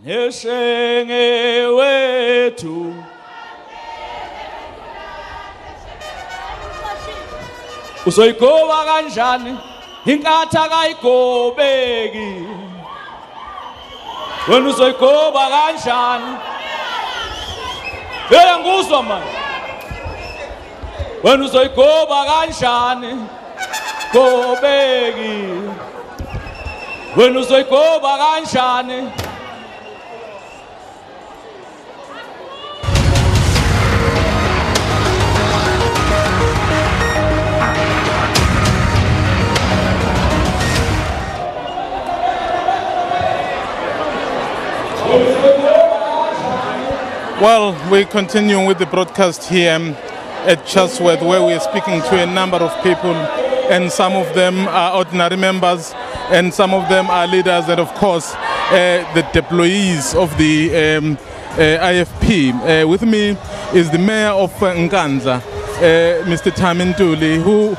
Eshenge wethu usoyigoba kanjani inkatha kayigobeki wena usoyigoba kanjani nguzwa manje wena usoyigoba kanjani gobeki wena usoyigoba kanjani. Well, we're continuing with the broadcast here at Chatsworth, where we're speaking to a number of people, and some of them are ordinary members and some of them are leaders and of course the deployees of the IFP. With me is the mayor of Nkandla, Mr. Tamintuli, who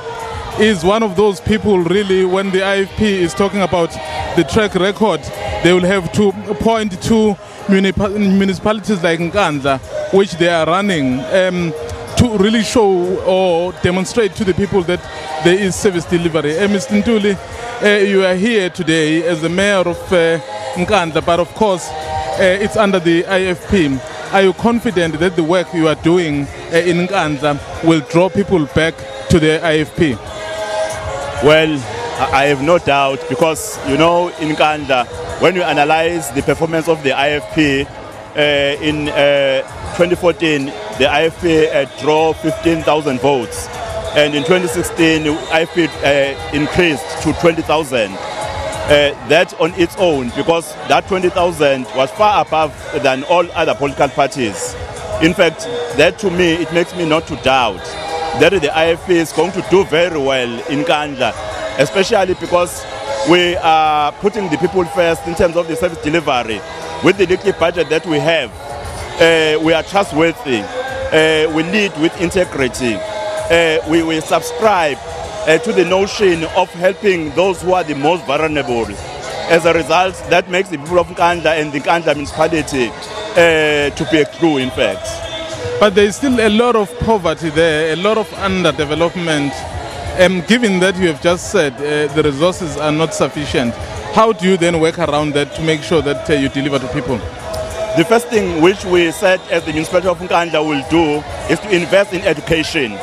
is one of those people really when the IFP is talking about the track record, they will have to point to municipalities like Nkandla, which they are running, to really show or demonstrate to the people that there is service delivery. Mr. Ntuli, you are here today as the mayor of Nkandla, but of course it's under the IFP. Are you confident that the work you are doing in Nkandla will draw people back to the IFP? Well, I have no doubt, because you know, in Nkandla, when you analyze the performance of the IFP in 2014, the IFP drew 15,000 votes, and in 2016 IFP increased to 20,000. That on its own, because that 20,000 was far above than all other political parties. In fact, that to me, it makes me not to doubt that the IFP is going to do very well in Nkandla, especially because we are putting the people first in terms of the service delivery. With the little budget that we have, we are trustworthy, we lead with integrity, we subscribe to the notion of helping those who are the most vulnerable. As a result, that makes the people of Nkandla and the Nkandla municipality to be a clue, in fact. But there is still a lot of poverty there, a lot of underdevelopment. Given that you have just said the resources are not sufficient, how do you then work around that to make sure that you deliver to people? The first thing which we said as the municipality of Nkandla will do is to invest in education.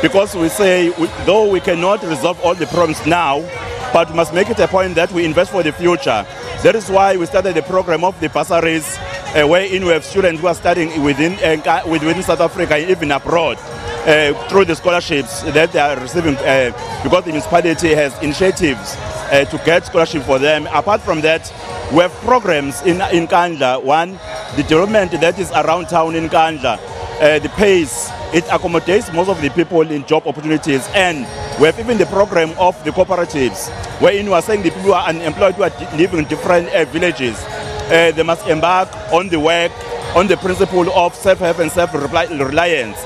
Because we say, though we cannot resolve all the problems now, but we must make it a point that we invest for the future. That is why we started the program of the bursaries, wherein we have students who are studying within South Africa, even abroad, through the scholarships that they are receiving, because the municipality has initiatives to get scholarship for them. Apart from that, we have programs in Nkandla. One, the development that is around town in Nkandla, the pace, it accommodates most of the people in job opportunities. And we have even the program of the cooperatives, wherein we are saying the people who are unemployed, who are living in different villages, they must embark on the work on the principle of self-help and self-reliance,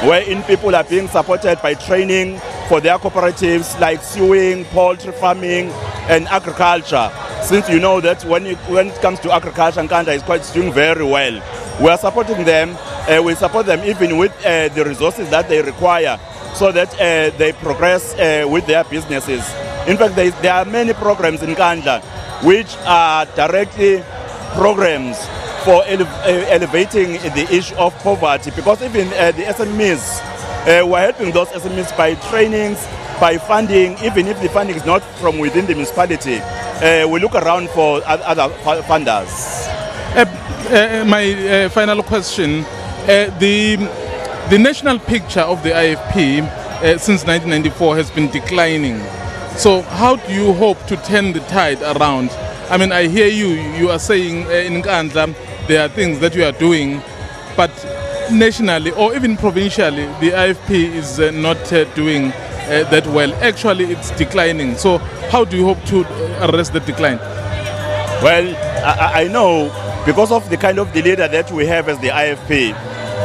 wherein people are being supported by training for their cooperatives like sewing, poultry farming and agriculture. Since you know that when it comes to agriculture, Nkandla is quite doing very well. We are supporting them. We support them even with the resources that they require so that they progress with their businesses. In fact, there are many programs in Nkandla which are directly programs for elevating the issue of poverty, because even the SMEs, we're helping those SMEs by trainings, by funding. Even if the funding is not from within the municipality, we look around for other funders. My final question, the national picture of the IFP since 1994 has been declining. So how do you hope to turn the tide around? I mean, I hear you are saying in Nkandla there are things that you are doing, but nationally or even provincially, the IFP is not doing that well. Actually, it's declining. So how do you hope to arrest the decline? Well, I know, because of the kind of the leader that we have as the IFP,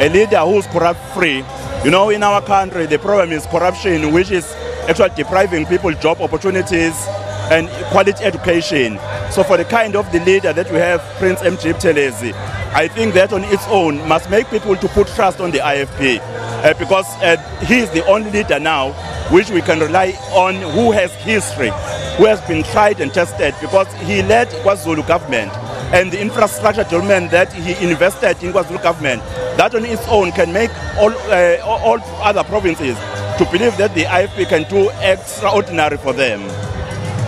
a leader who's corrupt-free. You know, in our country, the problem is corruption, which is actually depriving people job opportunities and quality education. So for the kind of the leader that we have, Prince MG Buthelezi, I think that on its own must make people to put trust on the IFP because he is the only leader now which we can rely on, who has history, who has been tried and tested, because he led KwaZulu government and the infrastructure development that he invested in KwaZulu government, that on its own can make all other provinces to believe that the IFP can do extraordinary for them.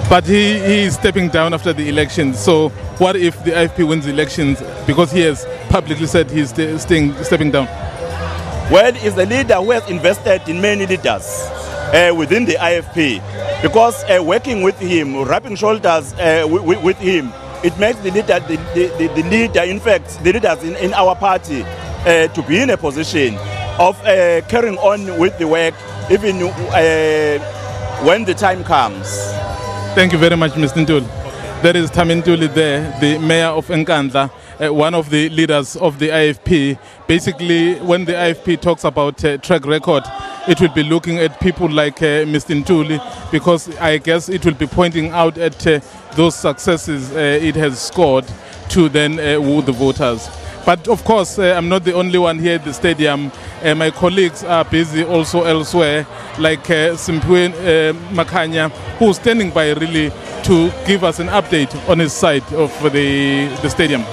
But he is stepping down after the elections. So what if the IFP wins the elections, because he has publicly said he's stepping down? Well, he's the leader who has invested in many leaders within the IFP, because working with him, rubbing shoulders with him, it makes the leader, in fact, the leaders in our party to be in a position of carrying on with the work even when the time comes. Thank you very much, Mr. Ntuli. There is Ntuli there, the mayor of Nkandla, one of the leaders of the IFP. Basically, when the IFP talks about track record, it will be looking at people like Mr. Ntuli, because I guess it will be pointing out at those successes it has scored to then woo the voters. But of course, I'm not the only one here at the stadium. My colleagues are busy also elsewhere, like Simpwe Makanya, who's standing by really to give us an update on his side of the stadium.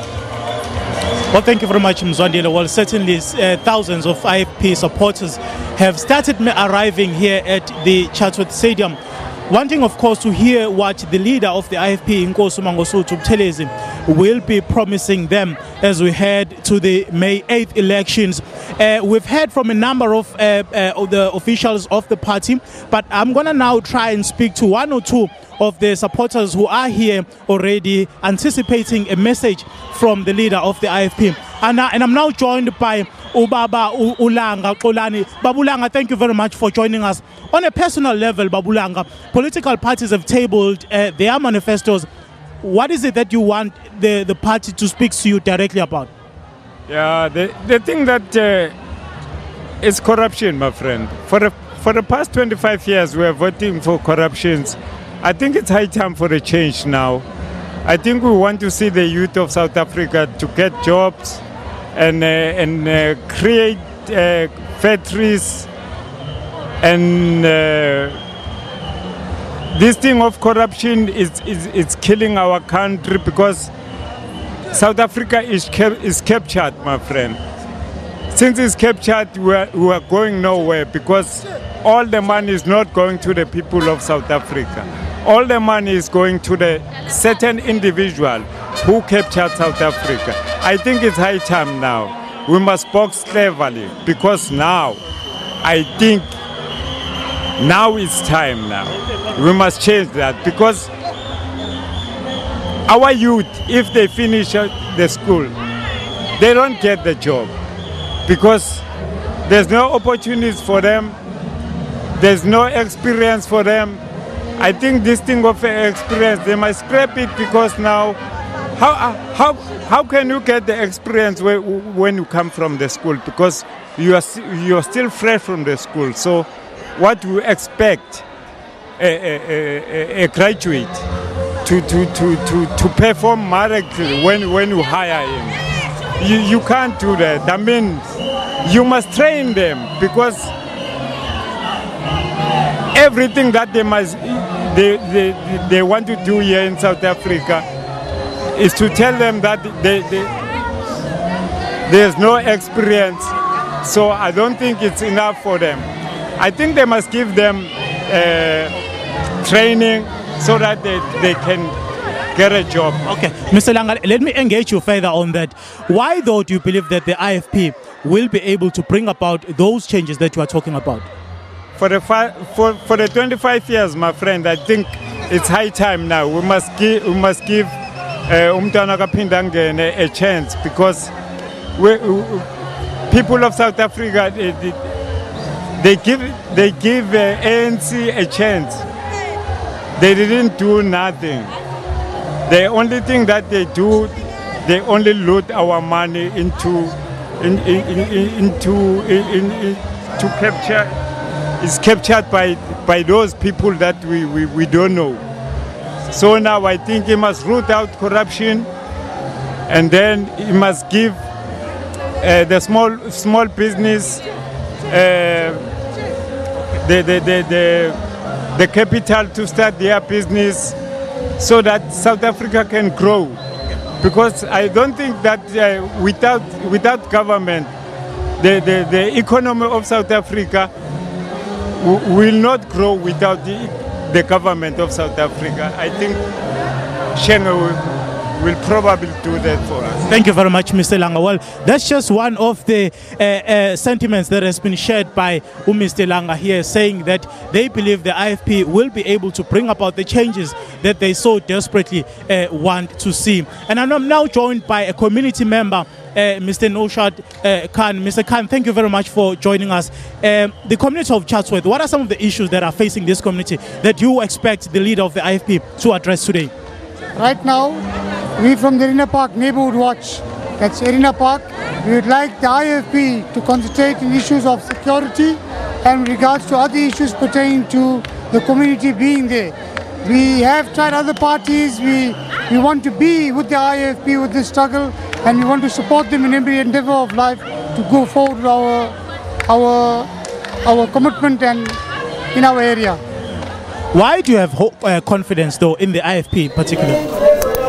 Well, thank you very much, Mzwandile. Well, certainly thousands of IFP supporters have started arriving here at the Chatsworth Stadium, wanting, of course, to hear what the leader of the IFP, Nkosi Mangosuthu Buthelezi, will be promising them as we head to the May 8th elections. We've heard from a number of the officials of the party, but I'm going to now try and speak to one or two of the supporters who are here already anticipating a message from the leader of the IFP. And I'm now joined by Ubaba Ulanga Xolani. Babulanga, thank you very much for joining us. On a personal level, Babulanga, political parties have tabled their manifestos. What is it that you want the party to speak to you directly about? Yeah, the thing that is corruption, my friend. For the past 25 years, we are voting for corruptions. I think it's high time for a change now. I think we want to see the youth of South Africa to get jobs and create factories, and this thing of corruption is killing our country, because South Africa is captured, my friend. Since it's captured, we are going nowhere, because all the money is not going to the people of South Africa. All the money is going to the certain individual who captured South Africa. I think it's high time now. We must box cleverly, because now, I think, now it's time now. We must change that, because our youth, if they finish the school, they don't get the job, because there's no opportunities for them, there's no experience for them. I think this thing of experience, they must scrap it, because now, how can you get the experience when you come from the school? Because you are still fresh from the school. So what do you expect a graduate to perform miracle when you hire him? You can't do that. That means you must train them, because everything that they want to do here in South Africa is to tell them that there's no experience. So I don't think it's enough for them. I think they must give them training so that they can get a job. Okay, Mr. Langa, let me engage you further on that. Why, though, do you believe that the IFP will be able to bring about those changes that you are talking about? For the 25 years, my friend, I think it's high time now. We must give Umntwana kaPhindangene a chance, because people of South Africa, they give ANC a chance. They didn't do nothing. The only thing that they do, they only loot our money into capture. Is captured by those people that we don't know. So now I think he must root out corruption, and then he must give the small business the capital to start their business, so that South Africa can grow. Because I don't think that without government, the economy of South Africa will not grow without the government of South Africa. I think Schengen will probably do that for us. Thank you very much, Mr. Langa. Well, that's just one of the sentiments that has been shared by Mr. Langa here, saying that they believe the IFP will be able to bring about the changes that they so desperately want to see. And I'm now joined by a community member, Mr. Noshad Khan. Mr. Khan, thank you very much for joining us. The community of Chatsworth, what are some of the issues that are facing this community that you expect the leader of the IFP to address today? Right now, we from the Arena Park Neighborhood Watch, that's Arena Park, we would like the IFP to concentrate on issues of security and regards to other issues pertaining to the community being there. We have tried other parties, we want to be with the IFP with this struggle, and we want to support them in every endeavor of life to go forward with our commitment and in our area. Why do you have confidence, though, in the IFP particularly?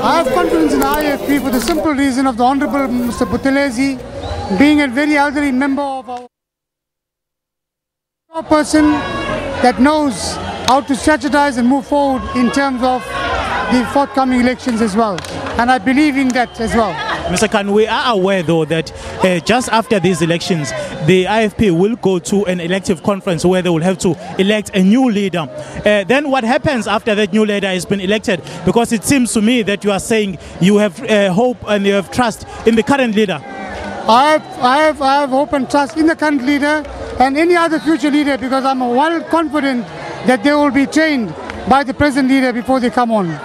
I have confidence in the IFP for the simple reason of the Honorable Mr. Buthelezi being a very elderly member of our person that knows how to strategize and move forward in terms of the forthcoming elections as well. And I believe in that as well. Mr. Khan, we are aware, though, that just after these elections, the IFP will go to an elective conference where they will have to elect a new leader. Then what happens after that new leader has been elected? Because it seems to me that you are saying you have hope and you have trust in the current leader. I have hope and trust in the current leader and any other future leader, because I'm well confident that they will be trained by the present leader before they come on.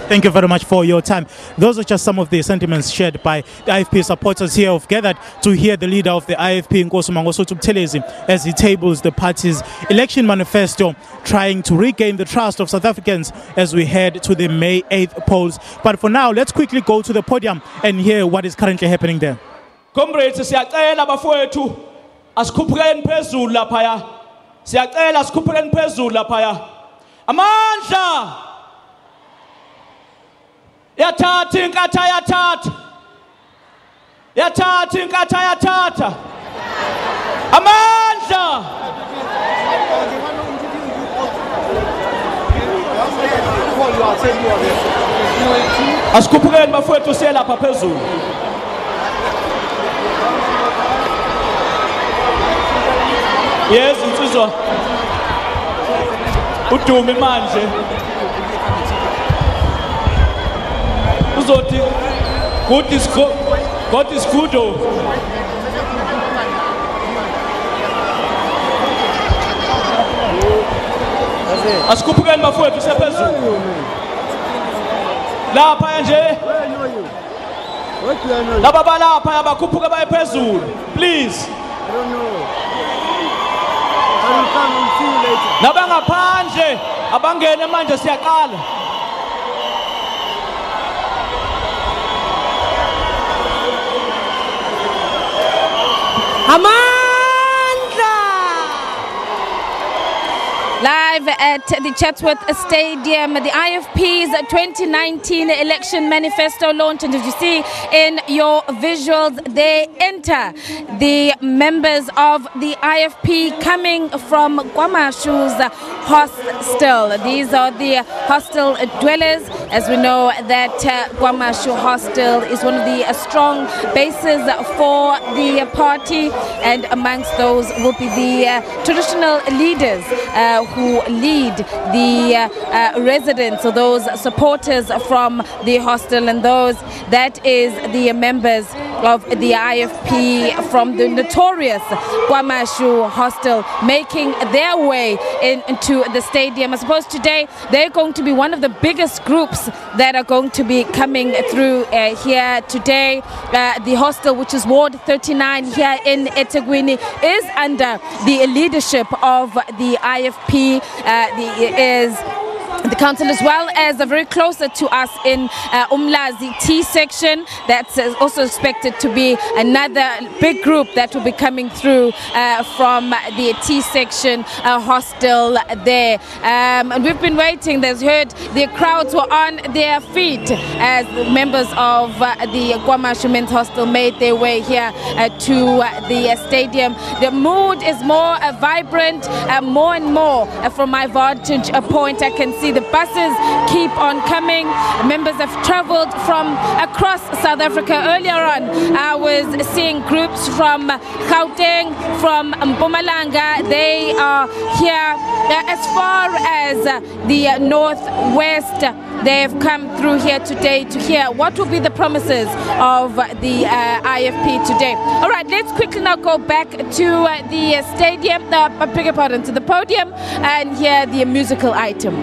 Thank you very much for your time. Those are just some of the sentiments shared by the IFP supporters here who've gathered to hear the leader of the IFP, Nkosi Mangosuthu Buthelezi, as he tables the party's election manifesto, trying to regain the trust of South Africans as we head to the May 8th polls. But for now, let's quickly go to the podium and hear what is currently happening there. Comrades, siyacela bafowethu asikhuphukeni phezulu laphaya. Siyacela asikhuphukeni phezulu laphaya. Amandla! Yathatha inkatha yathatha. Yathatha inkatha yathatha. Amandla! Asikhuphukeni bafowethu siye lapha phezulu. Yes, insizwa. Udume manje. Uzothi God is good. Asikhuphukeni bafowethu sephezulu. Lapha nje. Laba balapha abakhuphuka baye phezulu. Please. I don't know. I will come and see you later. Nabangaphandle abangene manje siyaqala. Live at the Chatsworth Stadium, the IFP's 2019 election manifesto launch, and as you see in your visuals, they enter the members of the IFP coming from KwaMashu's hostel. These are the hostel dwellers. As we know that KwaMashu hostel is one of the strong bases for the party, and amongst those will be the traditional leaders who lead the residents, or those supporters from the hostel, and those that is the members of the IFP from the notorious KwaMashu hostel making their way into the stadium. I suppose today they're going to be one of the biggest groups that are going to be coming through here today. The hostel, which is Ward 39 here in eThekwini, is under the leadership of the IFP. the council, as well as very closer to us in Umlazi T section. That's also expected to be another big group that will be coming through from the T section hostel there. And we've been waiting. There's heard the crowds were on their feet as members of the KwaMashu Men's Hostel made their way here to the stadium. The mood is more vibrant, more and more from my vantage point. I can see the buses keep on coming. Members have traveled from across South Africa. Earlier on, I was seeing groups from Gauteng, from Mpumalanga. They are here as far as the northwest. They've come through here today to hear what will be the promises of the IFP today. All right, let's quickly now go back to the stadium, I beg your pardon, to the podium, and hear the musical item.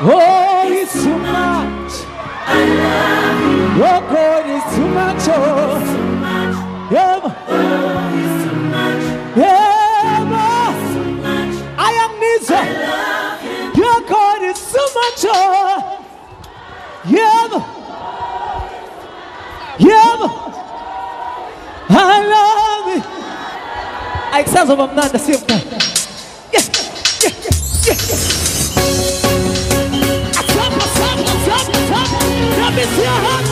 Oh, it's too much. I love you. Oh, God, it's too much. Oh, yeah. Oh, it's too much. Yeah, I am Nisa. Your God is too much. Oh, yeah. Yeah. I love it. I sounds of a man the same time. Yeah. Let me see your hand.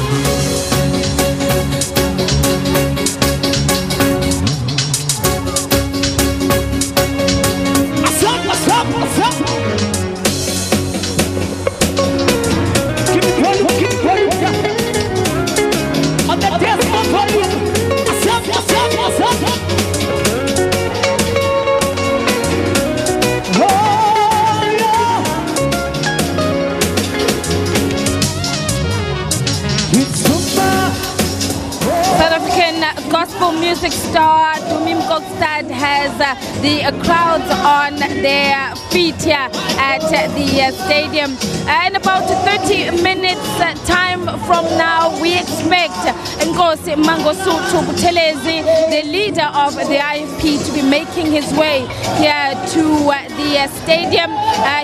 What's up? Keep it going. On the dance floor for you. What's up? Gospel music star Dumim Kokstad has the crowds on their feet here at the stadium. In about 30 minutes time from now, we expect Nkosi Mangosuthu Buthelezi, the leader of the IFP, to be making his way here to the stadium.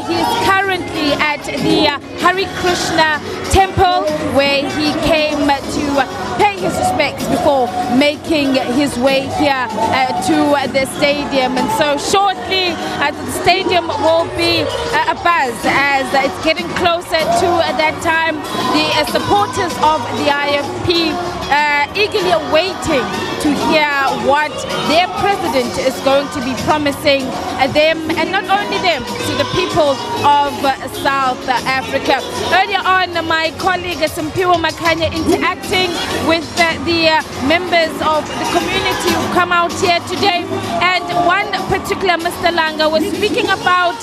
He's currently at the Hare Krishna temple, where he came to pay his respects before making his way here to the stadium. And so shortly the stadium will be abuzz as it's getting closer to that time. The supporters of the IFP eagerly awaiting to hear what their president is going to be promising them, and not only them, to the people of South Africa. Earlier on, my colleague Simpiwe Makanya interacting with the members of the community who come out here today, and one particular Mr. Langa was speaking about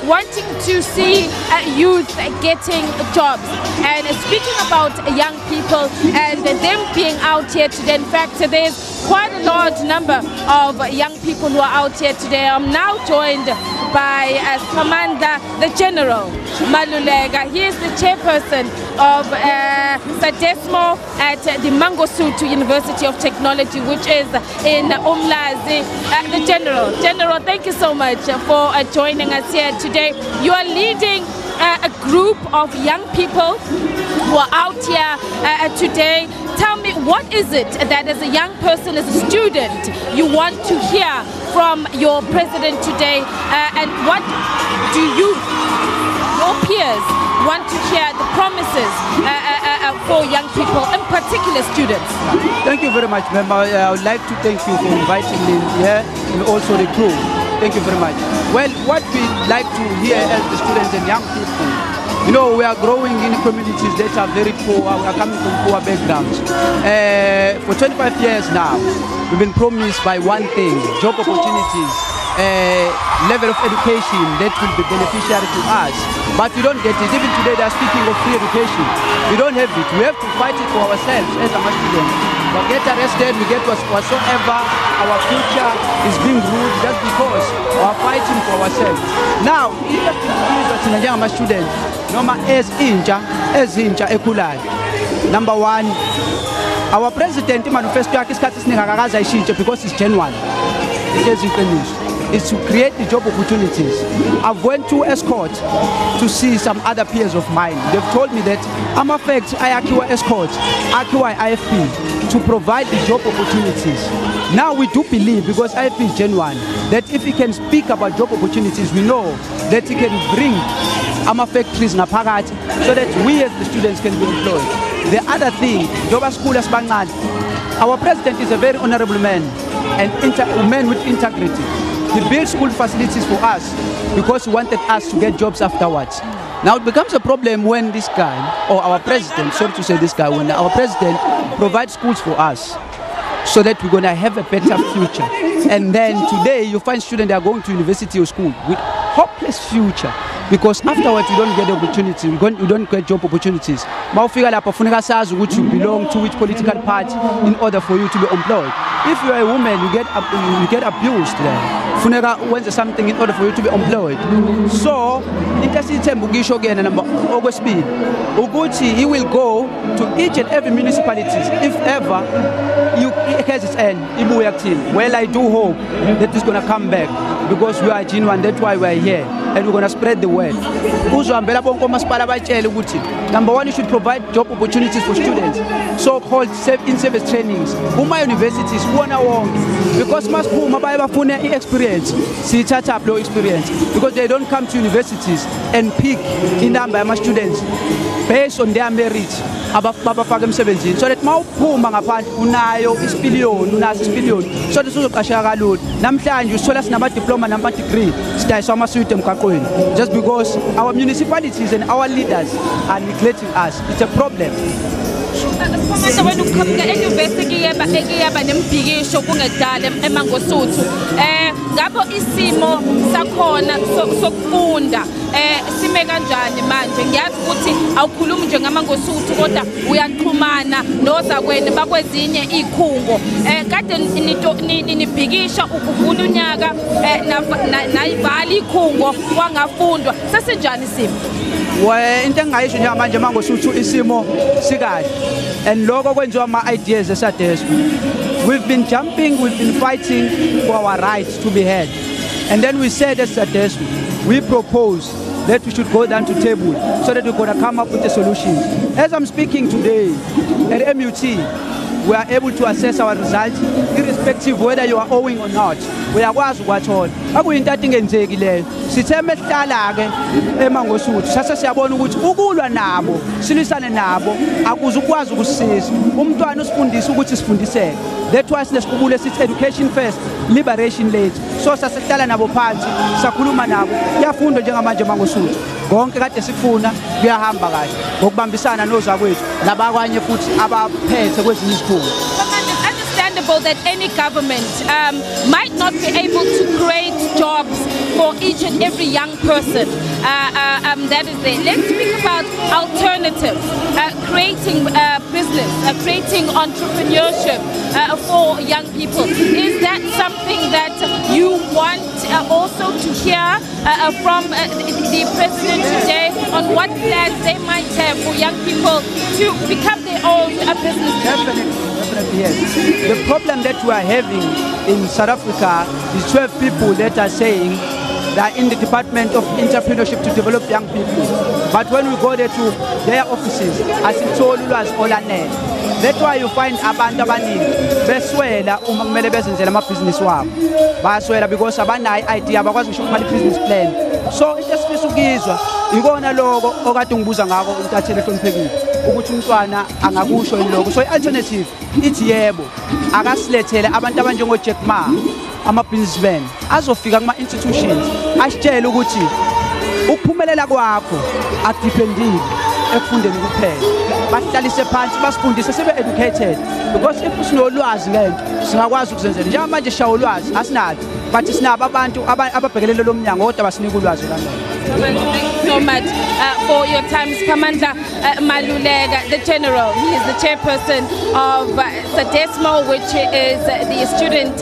wanting to see youth getting jobs, and speaking about young people and them being out here today. In fact, there's quite a large number of young people who are out here today. I'm now joined by Samantha, the General Malulega. He is the chairperson of Sadesmo at the Mangosuthu University of Technology, which is in Umlazi. The General, thank you so much for joining us here today. You are leading a group of young people who are out here today. Tell me, what is it that as a young person, as a student, you want to hear from your president today, and what do your peers want to hear the promises for young people, in particular students? Thank you very much, member. I would like to thank you for inviting me here and also the crew. Thank you very much. Well, what we like to hear as the students and young people, you know, we are growing in communities that are very poor. We are coming from poor backgrounds. For 25 years now, we've been promised by one thing: job opportunities, level of education that will be beneficial to us. But we don't get it. Even today, they are speaking of free education. We don't have it. We have to fight it for ourselves as a students. We get arrested, we get whatsoever. Our future is being ruined just because we are fighting for ourselves. Now, even as a student, as inja ekhulayo. Number one, our president manifesto because it's genuine. It is finished. Is to create the job opportunities. I've went to escort to see some other peers of mine. They've told me that I'm affected Akiwa escort, Akiwa IFP to provide the job opportunities. Now we do believe, because IFP is genuine, that if he can speak about job opportunities, we know that he can bring factories in Napagat so that we as the students can be employed. The other thing, Joba School as Bangad, our president is a very honorable man and a man with integrity. He built school facilities for us because he wanted us to get jobs afterwards. Now it becomes a problem when this guy, or our president, sorry to say this guy, when our president provides schools for us so that we're going to have a better future. And then today you find students that are going to university or school with hopeless future. Because afterwards you don't get the opportunity, you don't get job opportunities. You belong to which political party in order for you to be employed. If you are a woman, you get abused there. Funeka wenze something in order for you to be employed. So, he will go to each and every municipality if ever you has its end. Well, I do hope that it's going to come back because we are genuine. That's why we are here. And we're going to spread the word. Number one, you should provide job opportunities for students, so-called in-service trainings. Uma universities, because most experience, see low experience, because they don't come to universities and pick in number of students based on their merit. So that mawuphuma ngaphandle unayo isipiliyoni unaso isipiliyoni so that uzoqashaka kalula namhlanje usola sinama diploma nama degree sidayiswa amasuit emgaqweni just because our municipalities and our leaders are neglecting us. It's a problem. When you come to university yeba nembhikisho kungedala eMangosuthu ngapho isimo sakhona sokufunda sime kanjani manje ngiyazi ukuthi awukhulumi nje ngamaNgosuthu kodwa uyaxhumana nozakwenu bakwezinye ikhungo kade nibhikisha ukuvula unyaka nayivala ikhungo kwangafundwa sesinjani isimo into engayisho nje manje eMangosuthu isimo sikahle and lokho kwenziwa ama-ideas esadeswa. We've been jumping, we've been fighting for our rights to be heard. And then we said as Sadeswa, we propose that we should go down to table so that we're going to come up with a solution. As I'm speaking today at MUT, we are able to assess our results irrespective whether you are owing or not. We are ukwathona akuyinto ingenzeki leyo sithe mesihlala ke eMangosuthu sase siyabona ukuthi ukulwa nabo silisane nabo akuze ukwazi ukusisiza umntwana usifundisa ukuthi sifundiseke. That's why sinesikhubule sithi education first, liberation later. So sasihlala nabo phansi sakhuluma nabo iyafundwa njengamanje eMangosuthu konke kade sikufuna kuyahamba kahle ngokubambisana nozakwethu nabakwanye futhi abaphethe kwezinye izikhungo. That any government might not be able to create jobs for each and every young person that is there. Let's speak about alternatives, creating business, creating entrepreneurship for young people. Is that something that you want also to hear from the president today on what plans they might have for young people to become their own business? Definitely, yes. The problem that we are having in South Africa is 12 people that are saying they are in the Department of Entrepreneurship to develop young people. But when we go there to their offices, as it's all as Olane, That's why you find abantu abaningi beswela uma kumele bezenzele amabhizinisi wabo. Bayaswela because abanayo idea abakwazi ngisho ukubhala business plan. So into esifisa ukuyizwa ikona lokho okade ngibuza ngako umtathele ehloniphekile ukuthi umntwana angakusho lokho. So i-alternative ithi yebo akasilethele abantu abanjengo Jack Ma ama-businessmen azofika kuma-institutions asitshele ukuthi ukuphumelela kwakho akudependile ekufundeni kuphela. Basihlalise phansi basifundise sibe-educated because if sinolwazi lento singakwazi ukuzenzela njengamanje sishawa ulwazi asinalo but sinabo abantu ababhekelele lo mnyango kodwa basinika ulwazi lalo. Thank you so much for your time, Skamandla Malulega, the General. He is the chairperson of SADESMO, which is the student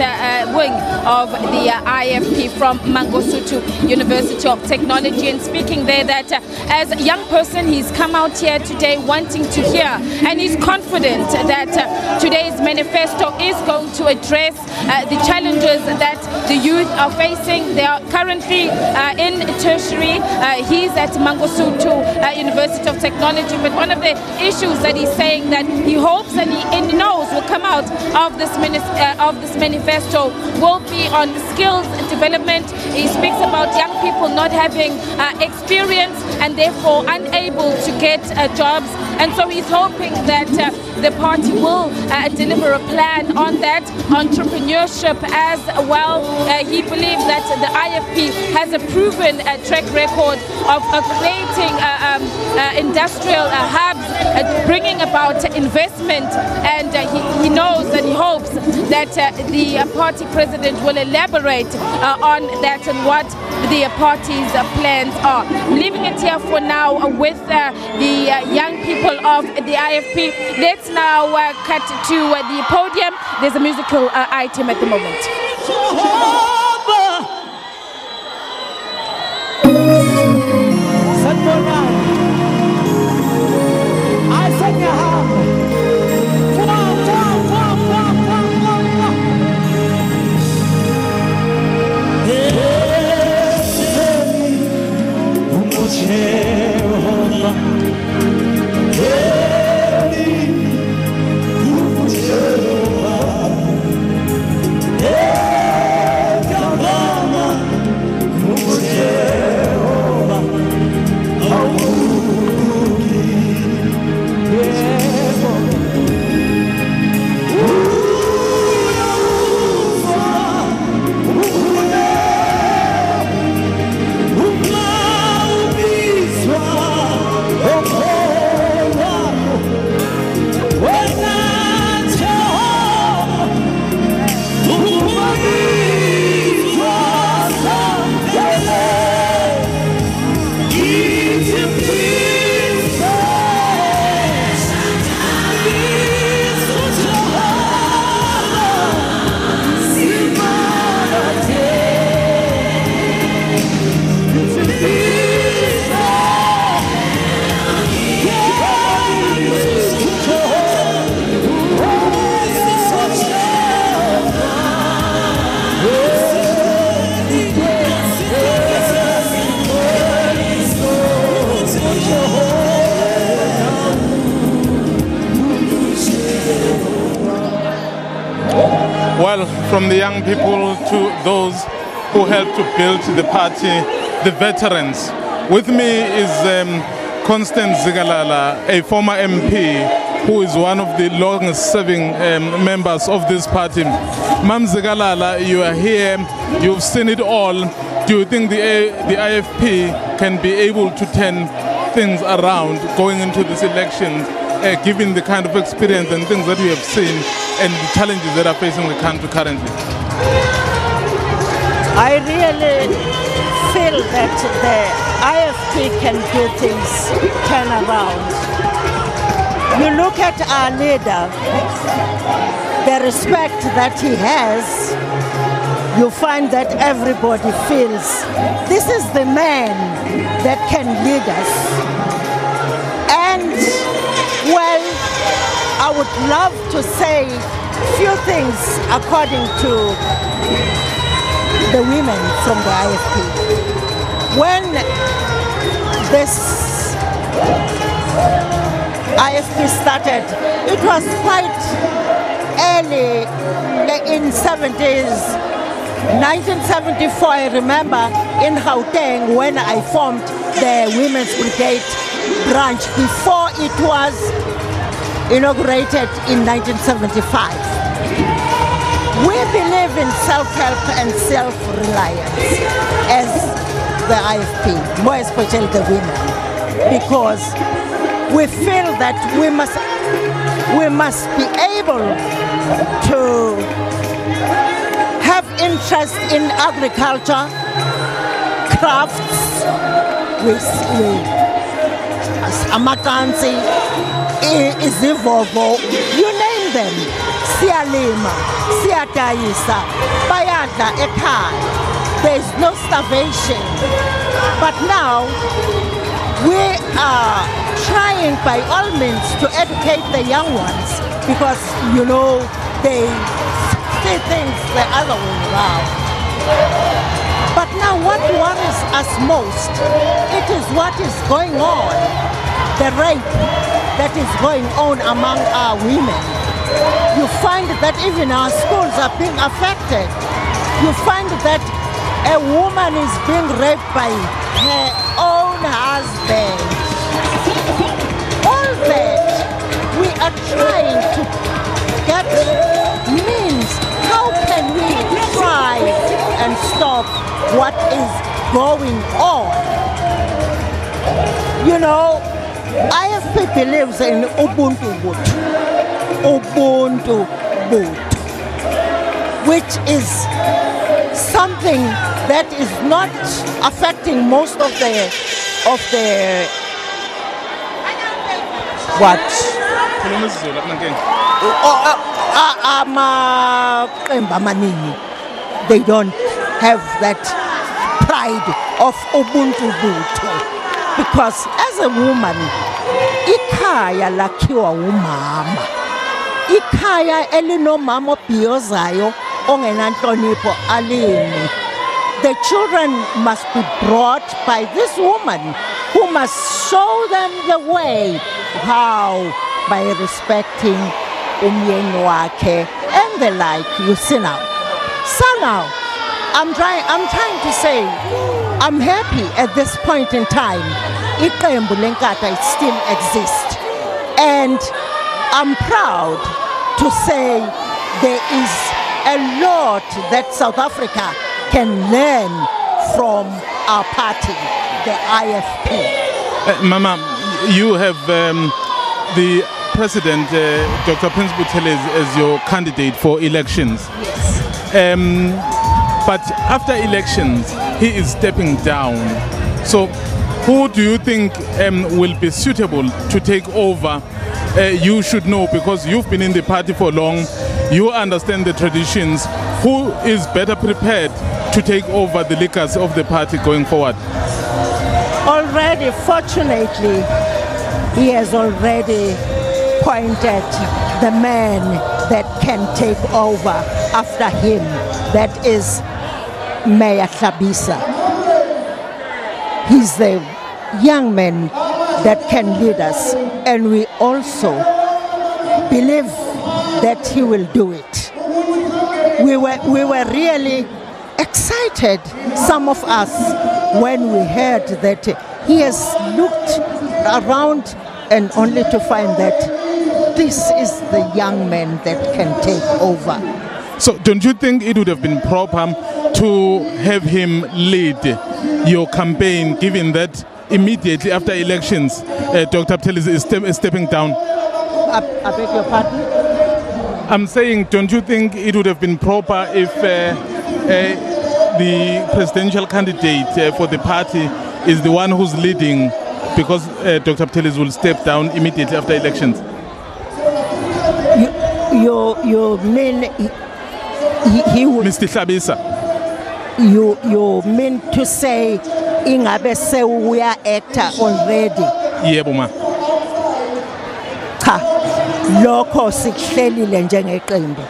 wing of the IFP from Mangosuthu University of Technology. And speaking there that as a young person, he's come out here today wanting to hear, and he's confident that today's manifesto is going to address the challenges that the youth are facing. They are currently in tertiary. He's at Mangosuthu University of Technology, but one of the issues that he's saying that he hopes and he knows will come out of this manifesto will be on skills development. He speaks about young people not having experience and therefore unable to get jobs, and so he's hoping that the party will deliver a plan on that, entrepreneurship as well. He believes that the IFP has a proven track record of creating industrial hubs, bringing about investment, and he knows and he hopes that the party president will elaborate on that and what the party's plans are. I'm leaving it here for now with the young people of the IFP. Let's now cut to the podium. There's a musical item at the moment. Well, from the young people to those who helped to build the party, the veterans. With me is Constance Zigalala, a former MP who is one of the longest serving members of this party. Mam Zigalala, you are here, you've seen it all. Do you think the IFP can be able to turn things around going into this election, given the kind of experience and things that we have seen and the challenges that are facing the country currently? I really feel that the IFP can do things turn around. You look at our leader, the respect that he has, you find that everybody feels this is the man that can lead us. And, well, I would love to say a few things according to the women from the IFP. When this IFP started, it was quite early in 70s. 1974, I remember in Gauteng when I formed the Women's Brigade branch before it was inaugurated in 1975. We believe in self-help and self-reliance as the IFP, more especially the women, because we feel that we must be able to have interest in agriculture, crafts, amatansi, izivovo, you name them. Siyalima, siyadayisa, bayadla ekhaya. There is no starvation. But now we are trying by all means to educate the young ones because they see things the other way around. But now what worries us most, it is what is going on, the rape that is going on among our women. You find that even our schools are being affected. You find that a woman is being raped by her own husband. All that we are trying to get means. How can we try and stop what is going on? IFP believes in Ubuntu Butu, which is something that is not affecting most of the what? They don't have that pride of Ubuntu Butu. Because as a woman, ikhaya lakhiwa umama. Ikhaya elinomama obhiyozayo ongenanhlonipho alini. The children must be brought by this woman who must show them the way. How? By respecting umyeni wakhe and the like. You see now. So now, I'm trying to say, I'm happy at this point in time. Iqembu lenkatha still exists, and I'm proud to say there is a lot that South Africa can learn from our party, the IFP. Mama, you have the President, Dr. Prince Buthelezi, as your candidate for elections. Yes. But after elections, he is stepping down. So who do you think will be suitable to take over? You should know, because you've been in the party for long, you understand the traditions. Who is better prepared to take over the legacy of the party going forward? Already, fortunately, he has already pointed the man that can take over after him. That is Mayor Thabisa. He's the young man that can lead us, and we also believe that he will do it. We were really excited, some of us, when we heard that he has looked around and only to find that this is the young man that can take over. So don't you think it would have been proper to have him lead your campaign, given that immediately after elections, Dr. Buthelezi is stepping down? I beg your pardon? I'm saying, don't you think it would have been proper if the presidential candidate for the party is the one who's leading, because Dr. Buthelezi will step down immediately after elections? You mean he would... Mr. Thabisa. You mean to say ingabe sewuya actor already? Yebo ma. Cha, lokho sikuhlelile njengeqembu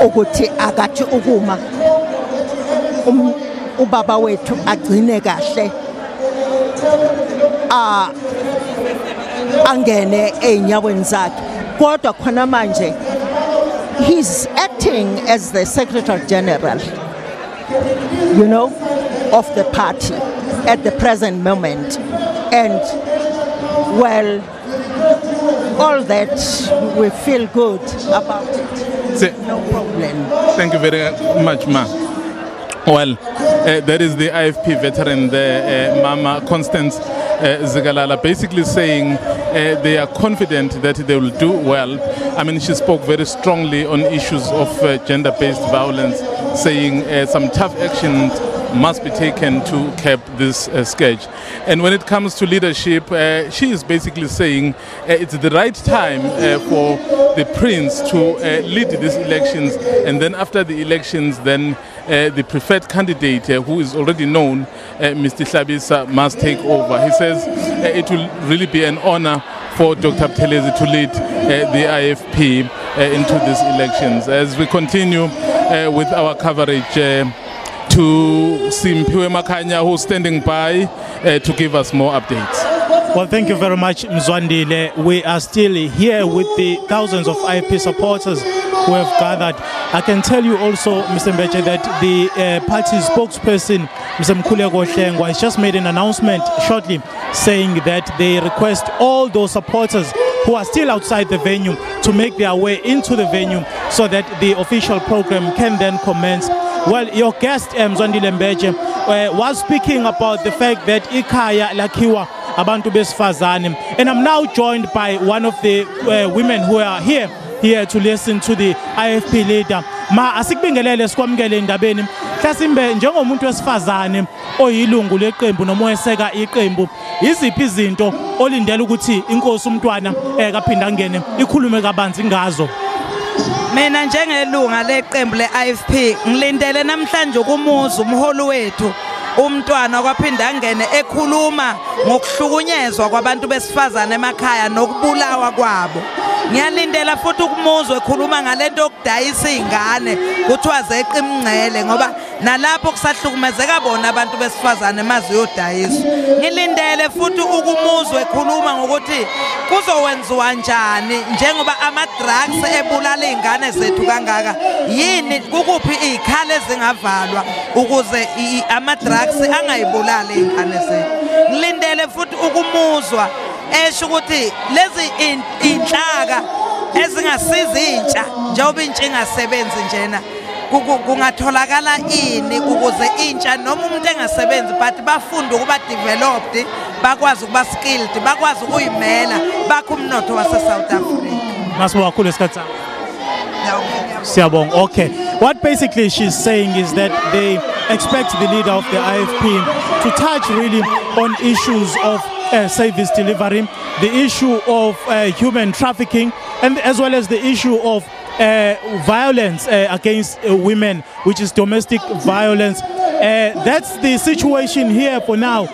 ukuthi akathi ukuma ubaba wethu agcine kahle. angene einyaweni zakhe. Kodwa khona manje he's acting as the Secretary General, you know, of the party at the present moment. And well, all that we feel good about it. No problem. Thank you very much, Ma. Well, that is the IFP veteran there, Mama Constance Zigalala, basically saying they are confident that they will do well. I mean, she spoke very strongly on issues of gender-based violence, saying some tough actions must be taken to curb this scourge. And when it comes to leadership, she is basically saying it's the right time for the prince to lead these elections, and then after the elections, then the preferred candidate who is already known, Mr. Hlabisa, must take over. He says it will really be an honor for Dr. Buthelezi to lead the IFP into these elections. As we continue with our coverage, to Simpiwe Makanya, who's standing by to give us more updates. Well, thank you very much, Mzwandile. We are still here with the thousands of IFP supporters who have gathered. I can tell you also, Mr. Mbeche, that the party spokesperson, Mr. Mkhuleko Hlengwa, has just made an announcement shortly saying that they request all those supporters who are still outside the venue to make their way into the venue so that the official program can then commence. Well, your guest, Mzwandile Mbeche, was speaking about the fact that Ikaya Lakiwa Abantu Besifazane, and I'm now joined by one of the women who are here to listen to the IFP leader. Ma asikubingelele sikwamukele indabeni. Mhlasimbe njengomuntu wesifazane oyilungu leqembu noma oyeseka iqembu, iziphi izinto olindele ukuthi inkosi umntwana kaphinda angene ikhulume kabanzi ngazo? Mina njengelunga leqembu le-IFP ngilindele namhlanje ukumuza umholi wethu umntwana kwaphinda angene ekhuluma ngokuhlukunyezwa kwabantu besifazane emakhaya nokubulawa kwabo. Ngiyalindela futhi ukumuzwa ekhuluma ngalento yokudayisa izingane kuthiwa zeqa imingcele ngoba nalapho kusahlukumezeka bona abantu besifazane mazi yodayiswa. Ngilindele futhi ukumuzwa ekhuluma ngokuthi kuzowenziwa njani njengoba ama-drugs ebulala izingane zethu kangaka. Yini kukuphi izikhali ezingavalwa ukuze ama-drugs angayibulali izingane zethu. Ngilindele futhi ukumuzwa esho ukuthi lezi inhlaka ezingasiza intsha njengoba intsha ingasebenzi njena kungatholakala ini ukuze intsha noma umuntu engasebenzi but bafunde ukuba developed, bakwazi ukuba skilled, bakwazi ukuyimela bakho umnotho wase-South Africa. Masibonga kakhulu esikhathi Siyabonga. Okay. What basically she's saying is that they expect the leader of the IFP to touch really on issues of service delivery, the issue of human trafficking, and as well as the issue of violence against women, which is domestic violence. That's the situation here for now.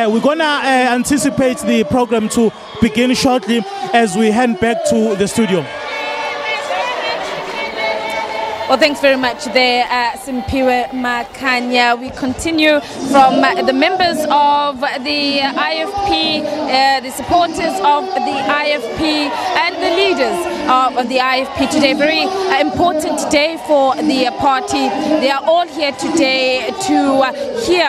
We're going to anticipate the program to begin shortly as we hand back to the studio. Well, thanks very much there, Simpiwe Makanya. We continue from the members of the IFP, the supporters of the IFP and the leaders of the IFP today. Very important day for the party. They are all here today to hear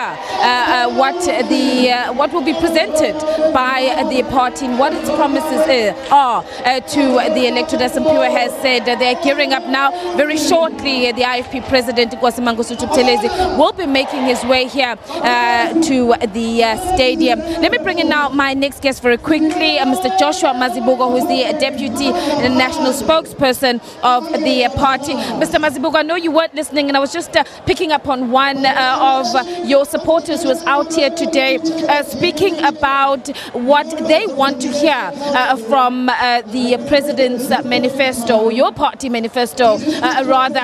what will be presented by the party and what its promises are to the electorate. As Simpiwe has said, they're gearing up now. Very shortly, the IFP president, Dr. Buthelezi, will be making his way here to the stadium. Let me bring in now my next guest very quickly, Mr. Joshua Mazibuko, who is the deputy national spokesperson of the party. Mr. Mazibuko, I know you weren't listening, and I was just picking up on one of your supporters who was out here today speaking about what they want to hear from the president's manifesto, or your party manifesto, rather.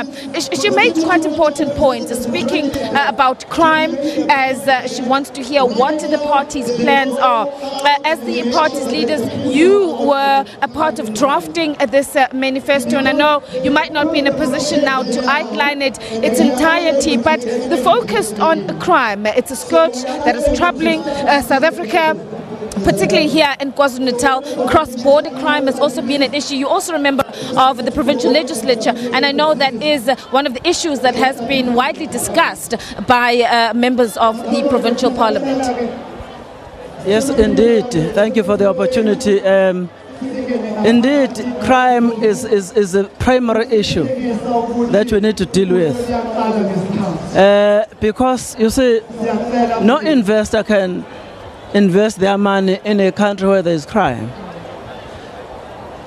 She made quite important points, speaking about crime, as she wants to hear what the party's plans are. As the party's leaders, you were a part of drafting this manifesto, and I know you might not be in a position now to outline its entirety, but the focus on crime, it's a scourge that is troubling South Africa. particularly here in KwaZulu-Natal, cross-border crime has also been an issue. You also remember of the provincial legislature, and I know that is one of the issues that has been widely discussed by members of the provincial parliament. Yes, indeed. Thank you for the opportunity. Indeed, crime is a primary issue that we need to deal with. Because, you see, no investor can invest their money in a country where there is crime.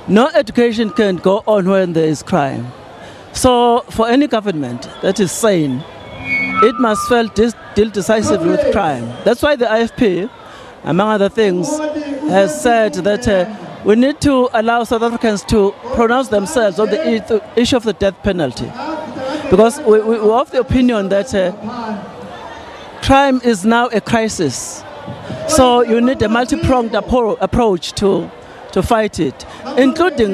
No education can go on when there is crime. So, for any government that is sane, it must deal decisively with crime. That's why the IFP, among other things, has said that we need to allow South Africans to pronounce themselves on the issue of the death penalty. Because we're of the opinion that crime is now a crisis. So you need a multi-pronged approach to fight it, including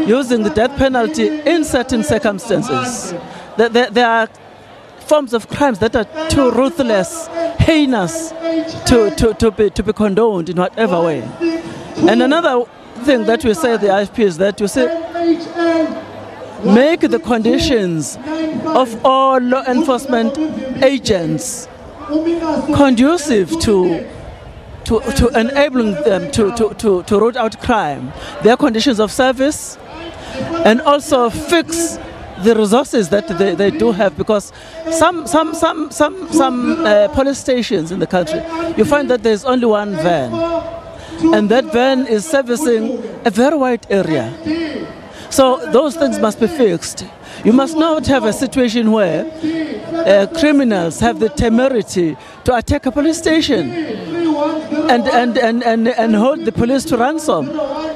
using the death penalty in certain circumstances. There are forms of crimes that are too ruthless, heinous to be condoned in whatever way. And another thing that we say at the IFP is that you say make the conditions of all law enforcement agents conducive to enabling them to root out crime, their conditions of service, and also fix the resources that they do have, because some police stations in the country, you find that there's only one van, and that van is servicing a very wide area. So those things must be fixed. You must not have a situation where criminals have the temerity to attack a police station and hold the police to ransom.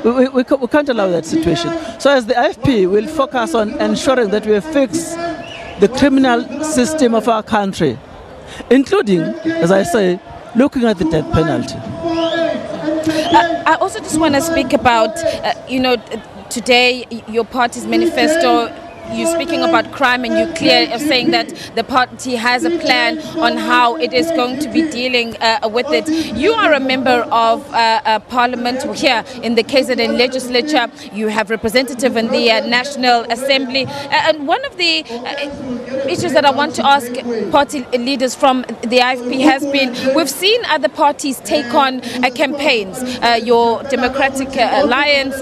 We can't allow that situation. So as the IFP, we'll focus on ensuring that we fix the criminal system of our country, including, as I say, looking at the death penalty. I also just want to speak about, today your party's manifesto. You're speaking about crime, and you're clear of saying that the party has a plan on how it is going to be dealing with it. You are a member of Parliament here in the KZN legislature. You have representative in the National Assembly. And one of the issues that I want to ask party leaders from the IFP has been, we've seen other parties take on campaigns. Your Democratic Alliance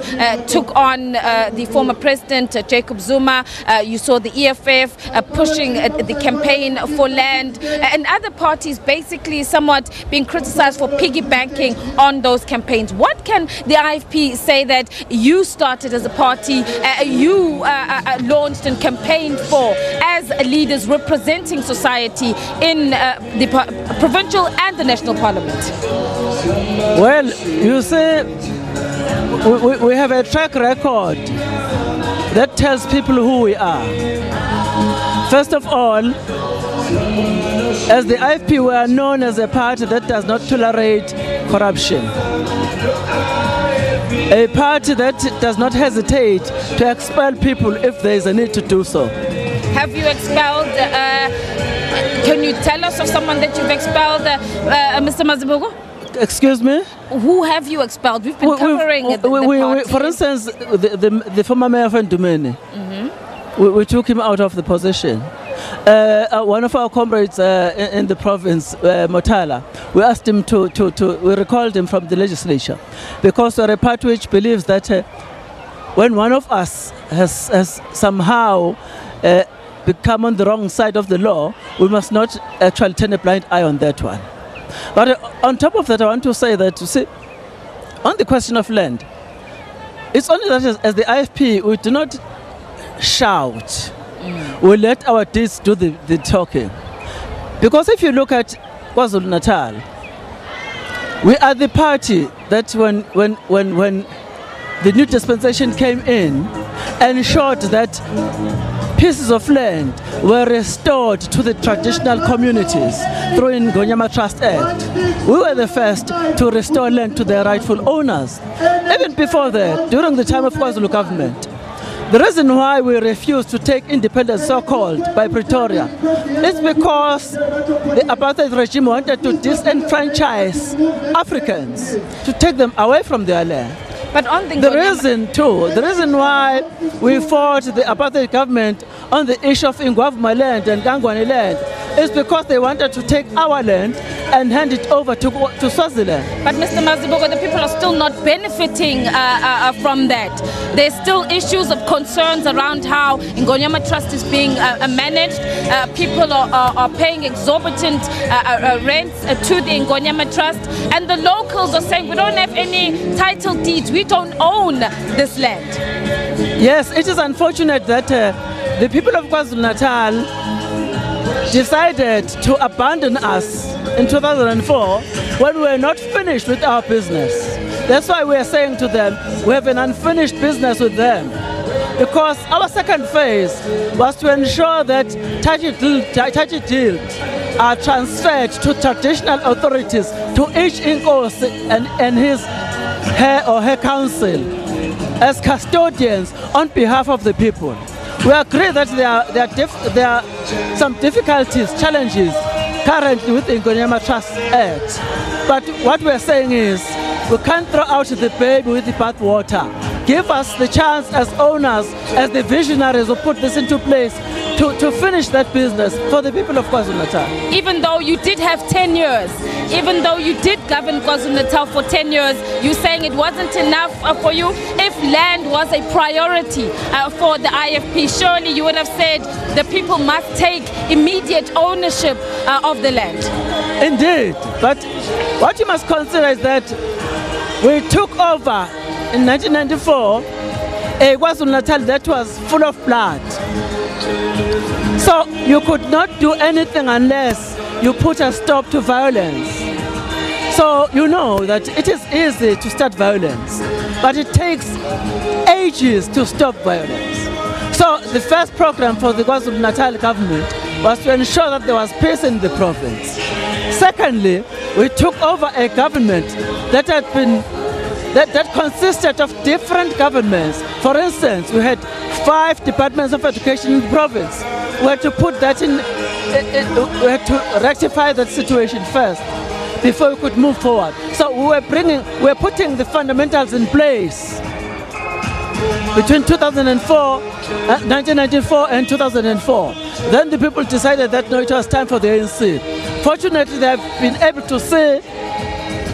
took on the former president, Jacob Zuma. You saw the EFF pushing the campaign for land, and other parties basically somewhat being criticized for piggybanking on those campaigns. What can the IFP say that you started as a party, you launched and campaigned for as leaders representing society in the provincial and the national parliament? Well, you see, we have a track record that tells people who we are. First of all, as the IFP, we are known as a party that does not tolerate corruption. A party that does not hesitate to expel people if there is a need to do so. Have you expelled, can you tell us of someone that you've expelled, Mr. Mazibuko? Excuse me? Who have you expelled? We've been covering the party. For instance, the former mayor of Ndumeni, we took him out of the position. One of our comrades in the province, Motala, we asked him we recalled him from the legislature, because we're a party which believes that when one of us has somehow become on the wrong side of the law, we must not actually turn a blind eye on that one. But on top of that, I want to say that, you see, on the question of land, it's only that as the IFP, we do not shout. We let our deeds do the talking. Because if you look at KwaZulu-Natal, we are the party that when the new dispensation came in, ensured that pieces of land were restored to the traditional communities through the Ngonyama Trust Act. We were the first to restore land to their rightful owners. Even before that, during the time of KwaZulu government, The reason why we refuse to take independence, so-called, by Pretoria, is because the apartheid regime wanted to disenfranchise Africans, to take them away from their land. But on the reason why we fought the apartheid government on the issue of Ingwavuma land and Gangwane land is because they wanted to take our land and hand it over to Swaziland. But Mr. Mazibuko, the people are still not benefiting from that. There's still issues of concerns around how Ngonyama Trust is being managed. People are paying exorbitant rents to the Ngonyama Trust, and the locals are saying we don't have any title deeds, we don't own this land. Yes, it is unfortunate that the people of KwaZulu-Natal decided to abandon us in 2004 when we were not finished with our business. That's why we are saying to them, we have an unfinished business with them. Because our second phase was to ensure that title deeds are transferred to traditional authorities, to each Inkosi and her council as custodians on behalf of the people. We agree that there are some difficulties, challenges currently with the Ngonyama Trust Act. But what we're saying is we can't throw out the baby with the bathwater. Give us the chance as owners, as the visionaries who put this into place to finish that business for the people of KwaZulu-Natal. Even though you did have 10 years, even though you did govern KwaZulu-Natal for 10 years, you're saying it wasn't enough for you? If land was a priority for the IFP, surely you would have said the people must take immediate ownership of the land. Indeed, but what you must consider is that we took over in 1994 a KwaZulu-Natal that was full of blood. So you could not do anything unless you put a stop to violence. So you know that it is easy to start violence, but it takes ages to stop violence. So the first program for the KwaZulu-Natal government was to ensure that there was peace in the province. Secondly, we took over a government that consisted of different governments. For instance, we had 5 departments of education in the province. We had to put that in, we had to rectify that situation first before we could move forward. So we were putting the fundamentals in place between 1994 and 2004. Then the people decided that no, it was time for the ANC. Fortunately, they have been able to see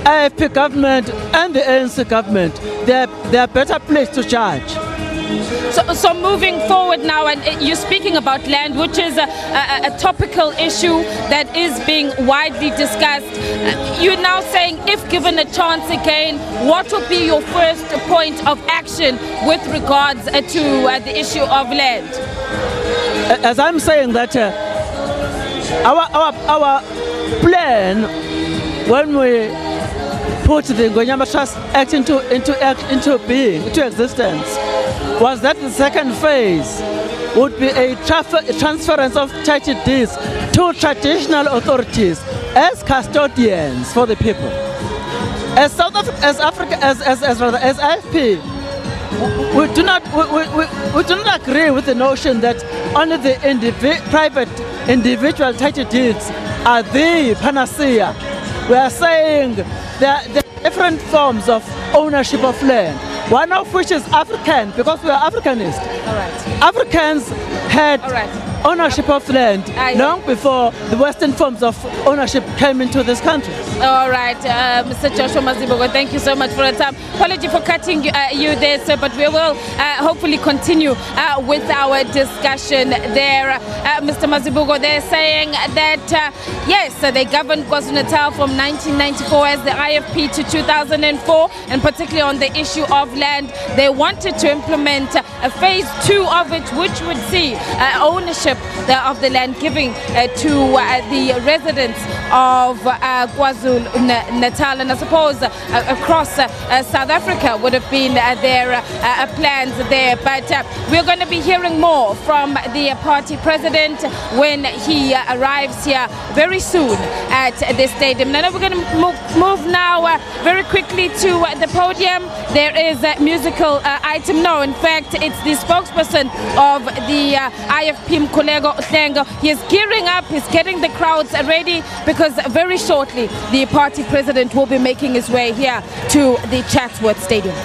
IFP government and the ANC government, they are better placed to judge. So moving forward now, and you're speaking about land, which is a topical issue that is being widely discussed. You're now saying, if given a chance again, what would be your first point of action with regards to the issue of land? As I'm saying that our plan, when we put the Ngonyama Trust Act into existence, was that the second phase would be a transference of title deeds to traditional authorities as custodians for the people. As IFP, we do not agree with the notion that only the private individual title deeds are the panacea. We are saying there are different forms of ownership of land, one of which is African, because we are Africanist. All right. Africans had ownership of land long before the Western forms of ownership came into this country. All right, Mr. Joshua Mazibuko, thank you so much for the time. Apology for cutting you there, sir, but we will hopefully continue with our discussion there. Mr. Mazibuko, they're saying that, yes, they governed KwaZulu-Natal from 1994 as the IFP to 2004, and particularly on the issue of land. They wanted to implement a phase 2 of it, which would see ownership ownership of the land, giving to the residents of KwaZulu-Natal, and I suppose across South Africa would have been their plans there. But we're going to be hearing more from the party president when he arrives here very soon at the stadium. Now we're going to move now very quickly to the podium. There is a musical item. No, in fact, it's the spokesperson of the IFP, Mkhuleko Hlengo. He is gearing up, he's getting the crowds ready, because very shortly the party president will be making his way here to the Chatsworth Stadium.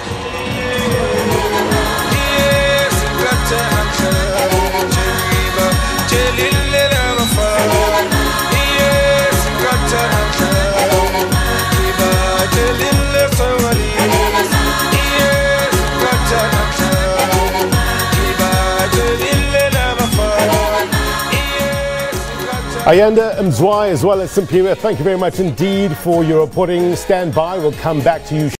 Ayanda Mzwai as well as Simpiwe, thank you very much indeed for your reporting. Stand by, we'll come back to you.